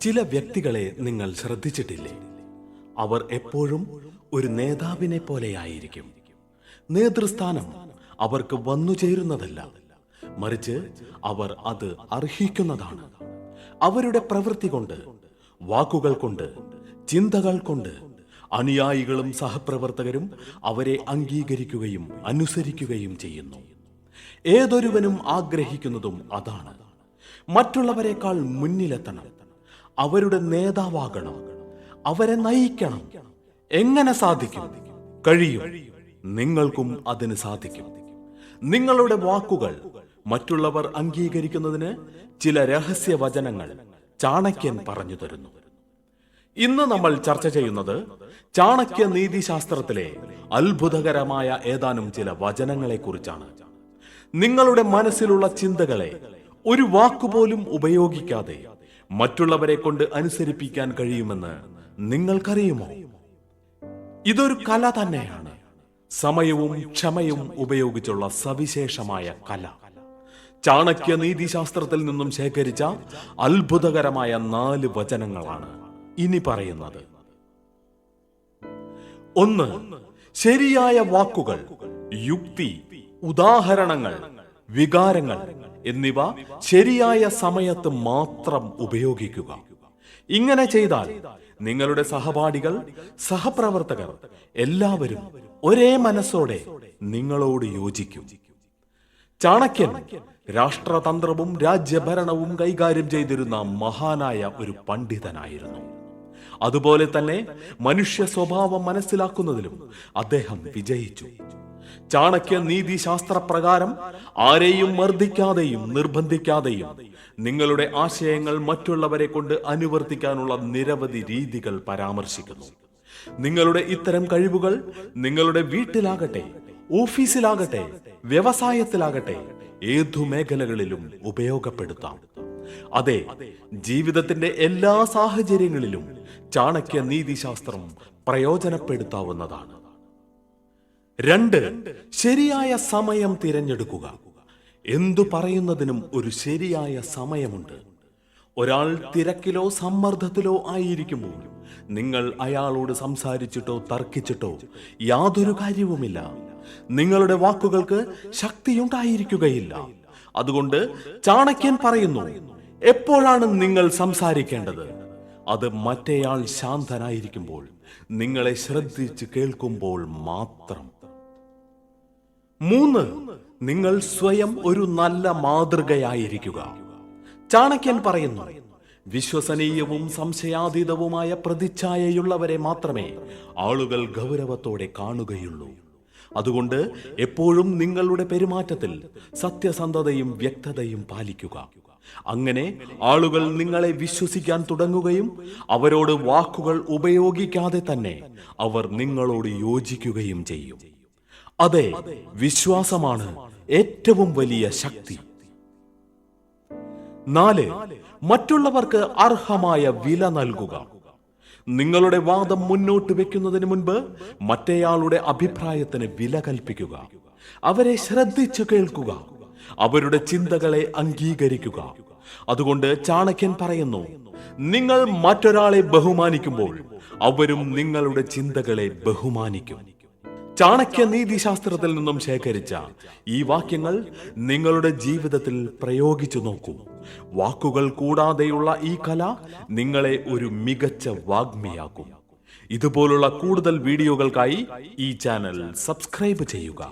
ചില വ്യക്തികളെ നിങ്ങൾ ശ്രദ്ധിച്ചിട്ടില്ലേ? അവർ എപ്പോഴും ഒരു നേതാവിനെ പോലെയായിരിക്കും. നേതൃസ്ഥാനം അവർക്ക് വന്നു ചേരുന്നതല്ല, മറിച്ച് അവർ അത് അർഹിക്കുന്നതാണ്. അവരുടെ പ്രവൃത്തി കൊണ്ട്, വാക്കുകൾ കൊണ്ട്, ചിന്തകൾ കൊണ്ട് അനുയായികളും സഹപ്രവർത്തകരും അവരെ അംഗീകരിക്കുകയും അനുസരിക്കുകയും ചെയ്യുന്നു. ഏതൊരുവനും ആഗ്രഹിക്കുന്നതും അതാണ്. മറ്റുള്ളവരെക്കാൾ മുന്നിലെത്തണം, അവരുടെ നേതാവാകണം, അവരെ നയിക്കണം. എങ്ങനെ സാധിക്കും? കഴിയും. നിങ്ങൾക്കും അതിന് സാധിക്കും. നിങ്ങളുടെ വാക്കുകൾ മറ്റുള്ളവർ അംഗീകരിക്കുന്നതിന് ചില രഹസ്യ വചനങ്ങൾ ചാണക്യൻ പറഞ്ഞു തരുന്നു. ഇന്ന് നമ്മൾ ചർച്ച ചെയ്യുന്നത് ചാണക്യ നീതിശാസ്ത്രത്തിലെ അത്ഭുതകരമായ ഏതാനും ചില വചനങ്ങളെ കുറിച്ചാണ്. നിങ്ങളുടെ മനസ്സിലുള്ള ചിന്തകളെ ഒരു വാക്കുപോലും ഉപയോഗിക്കാതെ മറ്റുള്ളവരെ കൊണ്ട് അനുസരിപ്പിക്കാൻ കഴിയുമെന്ന് നിങ്ങൾക്കറിയുമോ? ഇതൊരു കല തന്നെയാണ്. സമയവും ക്ഷമയും ഉപയോഗിച്ചുള്ള സവിശേഷമായ കല. ചാണക്യ നീതിശാസ്ത്രത്തിൽ നിന്നും ശേഖരിച്ച അത്ഭുതകരമായ 4 വചനങ്ങളാണ് ഇനി പറയുന്നത്. 1. ശരിയായ വാക്കുകൾ, യുക്തി, ഉദാഹരണങ്ങൾ, വികാരങ്ങൾ എന്നിവ ശരിയായ സമയത്ത് മാത്രം ഉപയോഗിക്കുക. ഇങ്ങനെ ചെയ്താൽ നിങ്ങളുടെ സഹപാഠികൾ, സഹപ്രവർത്തകർ എല്ലാവരും ഒരേ മനസ്സോടെ നിങ്ങളോട് യോജിക്കും. ചാണക്യൻ രാഷ്ട്രതന്ത്രവും രാജ്യഭരണവും കൈകാര്യം ചെയ്തിരുന്ന മഹാനായ ഒരു പണ്ഡിതനായിരുന്നു. അതുപോലെ തന്നെ മനുഷ്യ സ്വഭാവം മനസ്സിലാക്കുന്നതിലും അദ്ദേഹം വിജയിച്ചു. ചാണക്യ നീതിശാസ്ത്രപ്രകാരം ആരെയും മർദ്ദിക്കാതെയും നിർബന്ധിക്കാതെയും നിങ്ങളുടെ ആശയങ്ങൾ മറ്റുള്ളവരെ കൊണ്ട് അനുവർത്തിക്കാനുള്ള നിരവധി രീതികൾ പരാമർശിക്കുന്നു. നിങ്ങളുടെ ഇത്തരം കഴിവുകൾ നിങ്ങളുടെ വീട്ടിലാകട്ടെ, ഓഫീസിലാകട്ടെ, വ്യവസായത്തിലാകട്ടെ, ഏതു മേഖലകളിലും ഉപയോഗപ്പെടുത്താം. അതെ, ജീവിതത്തിന്റെ എല്ലാ സാഹചര്യങ്ങളിലും ചാണക്യ നീതിശാസ്ത്രം പ്രയോജനപ്പെടുത്താവുന്നതാണ്. 2. ശരിയായ സമയം തിരഞ്ഞെടുക്കുക. എന്തു പറയുന്നതിനും ഒരു ശരിയായ സമയമുണ്ട്. ഒരാൾ തിരക്കിലോ സമ്മർദ്ദത്തിലോ ആയിരിക്കുമ്പോൾ നിങ്ങൾ അയാളോട് സംസാരിച്ചിട്ടോ തർക്കിച്ചിട്ടോ യാതൊരു കാര്യവുമില്ല. നിങ്ങളുടെ വാക്കുകൾക്ക് ശക്തിയുണ്ടായിരിക്കുകയില്ല. അതുകൊണ്ട് ചാണക്യൻ പറയുന്നു, എപ്പോഴാണ് നിങ്ങൾ സംസാരിക്കേണ്ടത്? അത് മറ്റേയാൾ ശാന്തനായിരിക്കുമ്പോൾ, നിങ്ങളെ ശ്രദ്ധിച്ച് കേൾക്കുമ്പോൾ മാത്രം. 3. നിങ്ങൾ സ്വയം ഒരു നല്ല മാതൃകയായിരിക്കുക. ചാണക്യൻ പറയുന്നു, വിശ്വസനീയവും സംശയാതീതവുമായ പ്രതിച്ഛായയുള്ളവരെ മാത്രമേ ആളുകൾ ഗൗരവത്തോടെ കാണുകയുള്ളൂ. അതുകൊണ്ട് എപ്പോഴും നിങ്ങളുടെ പെരുമാറ്റത്തിൽ സത്യസന്ധതയും വ്യക്തതയും പാലിക്കുക. അങ്ങനെ ആളുകൾ നിങ്ങളെ വിശ്വസിക്കാൻ തുടങ്ങുകയും അവരോട് വാക്കുകൾ ഉപയോഗിക്കാതെ തന്നെ അവർ നിങ്ങളോട് യോജിക്കുകയും ചെയ്യും. അതെ, വിശ്വാസമാണ് ഏറ്റവും വലിയ ശക്തി. 4. മറ്റുള്ളവർക്ക് അർഹമായ വില നൽകുക. നിങ്ങളുടെ വാദം മുന്നോട്ട് വെക്കുന്നതിന് മുൻപ് മറ്റേയാളുടെ അഭിപ്രായത്തിന് വില കൽപ്പിക്കുക. അവരെ ശ്രദ്ധിച്ചു കേൾക്കുക. അവരുടെ ചിന്തകളെ അംഗീകരിക്കുക. അതുകൊണ്ട് ചാണക്യൻ പറയുന്നു, നിങ്ങൾ മറ്റൊരാളെ ബഹുമാനിക്കുമ്പോൾ അവരും നിങ്ങളുടെ ചിന്തകളെ ബഹുമാനിക്കും. ചാണക്യ നീതിശാസ്ത്രത്തിൽ നിന്നും ശേഖരിച്ച ഈ വാക്യങ്ങൾ നിങ്ങളുടെ ജീവിതത്തിൽ പ്രയോഗിച്ചു നോക്കൂ. വാക്കുകൾ കൂടാതെയുള്ള ഈ കല നിങ്ങളെ ഒരു മികച്ച വാഗ്മിയാക്കും. ഇതുപോലുള്ള കൂടുതൽ വീഡിയോകൾക്കായി ഈ ചാനൽ സബ്സ്ക്രൈബ് ചെയ്യുക.